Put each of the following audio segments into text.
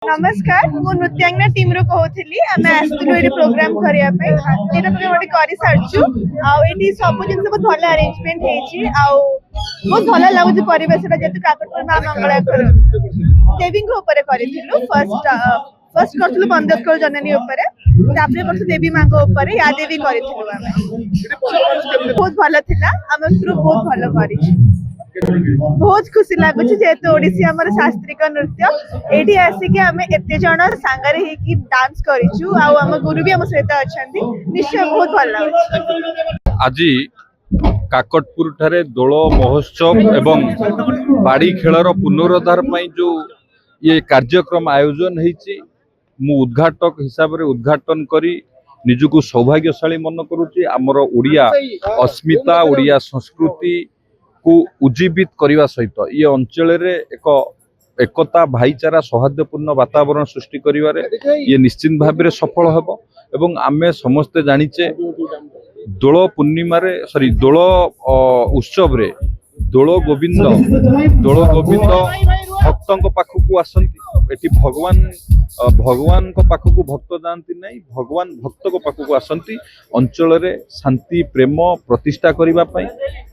नमस्कार मु नृत्यांगना टीम रो कहउथिली आमे आस्तुलु एडी प्रोग्राम करिया पे एटा पे गोटे करि सारछु आ एटी सब जिन सब भल अरेंजमेंट हेची आ बहुत भल लागु जे परिवेशटा जेतु काकटपुर मां मंगला कर देवी को ऊपर करिथिलु फर्स्ट करथुलु बंदेश्वर जननी ऊपर तापरे वर्ष देवी मां को ऊपर या देवी करिथिलु आमे बहुत भल थिला आमे बहुत भल करिछु बहुत खुशी लगुच जेहेतु ओडिसी हमर शास्त्रीय नृत्य एठी आसिक आमे एते जण सांगरे हे कि डांस करिछु आ हम गुरु भी हम सहित अछंती निश्चय बहुत भल लागुच। आज काकटपुर ठारे दोल महोत्सव एवं बाड़ी खेलर पुनरुद्धार पई जो ये कार्यक्रम आयोजन हेछि मु उद्घाटक हिसाब रे उद्घाटन करी निजुको सौभाग्यशाली मन करूची। हमर ओडिया अस्मिता ओडिया संस्कृति को उज्जीवित करने सहित ये अंचल रे एकता भाईचारा सौहार्दपूर्ण वातावरण सृष्टि करिवारे ये निश्चित भाव में सफल हेबो एवं आमे समस्ते जानिचे दोल पूर्णिमा रे सॉरी दोल उत्सव रे दोल गोविंद भक्तों पाखक आसंती एटी भगवान को पाखक भक्त जाती नहीं भगवान भक्त को पाखक आसंती अंचल रे शांति प्रेम प्रतिष्ठा करबा पई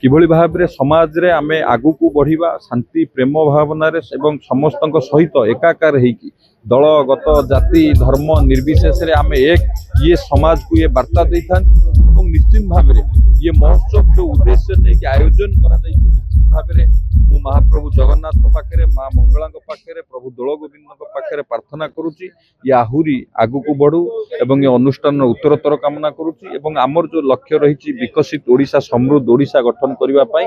किभली भाव रे समाज रे आमे आगु को बढ़िबा शांति प्रेम भावना रे एवं समस्तक सहित एकाकार हेकी दलगत जाति धर्म निर्विशेष रे आमे एक ये समाज को ये वार्ता देथान एवं निश्चित भाव रे ये महोत्सव जो उद्देश्य ने आयोजन करा जाय निश्चित भाव रे मु महाप्रभु जगन्नाथ पाखे माँ मंगला पाखे प्रभु दोल गोविंद पाखे प्रार्थना करुच्ची ये आहुरी आगु को बढ़ू एवं ये अनुष्ठान उत्तरोत्तर कामना करुच्ची एवं आमर जो लक्ष्य रही विकसित ओडिशा समृद्ध ओडिशा गठन करने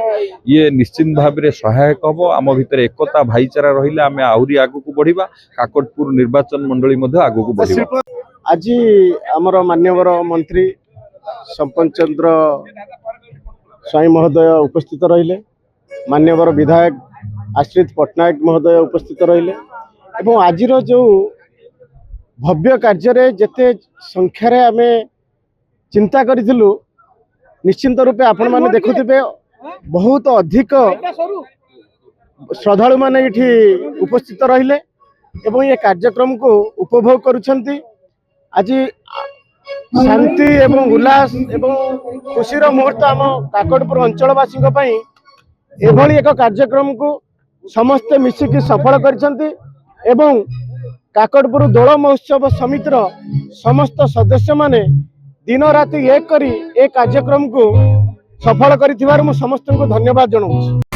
ये निश्चित भाव में सहायक हम आम भितर एकता भाईचारा रहिले आमे आहुरी आगु को बढ़िबा काकटपुर निर्वाचन मंडली मध्य आगु को बढ़िबा। आज आमर मान्यवर मंत्री संपन चंद्र स्वाई महोदय उपस्थित रहिले मान्यवर विधायक आश्रित पट्टनायक महोदय उपस्थित रहिले एवं आज जो भव्य कार्य जेते संख्यार आमे चिंता करिथिलु निश्चिंत रूपे आपण माने देखुथिबे बहुत अधिक श्रद्धालु माने इठी उपस्थित रहिले एवं ये कार्यक्रम को उपभोग करुछंती। आज शांति एवं उल्लास एवं खुशीर मुहूर्त आम काकटपुर अंचलवासी एभली एक कार्यक्रम को समस्ते मिसिकी सफल करिसेंती एवं काकटपुर दोल महोत्सव समितिर समस्त सदस्य माने दिन राति एक करी ए कार्यक्रम को सफल करिथिबार मु समस्त को धन्यवाद जणाउछि।